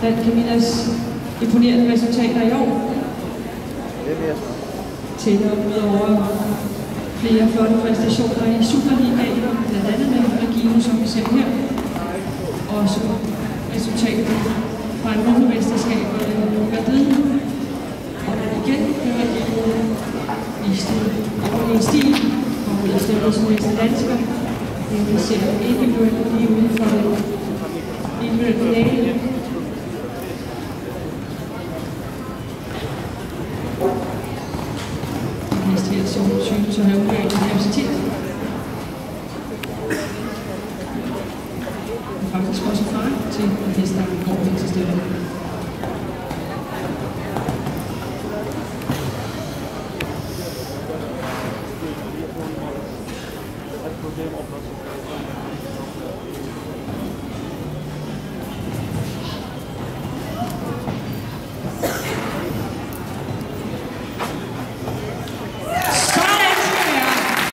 blandt Camillas imponerende resultater i år. Tæller ud over flere flotte præstationer i Superligaen, blandt andet med Regino, som vi ser her. Også resultater fra Europamesterskabet i Madrid. Og igen med Regino viste en stil, og ud af stedet som næste dansker. Vi ser individuelt lige uden for den individuelle finale. Her som synes at have udviklet kapacitet. Og faktisk også far til, at hesten går helt til stille.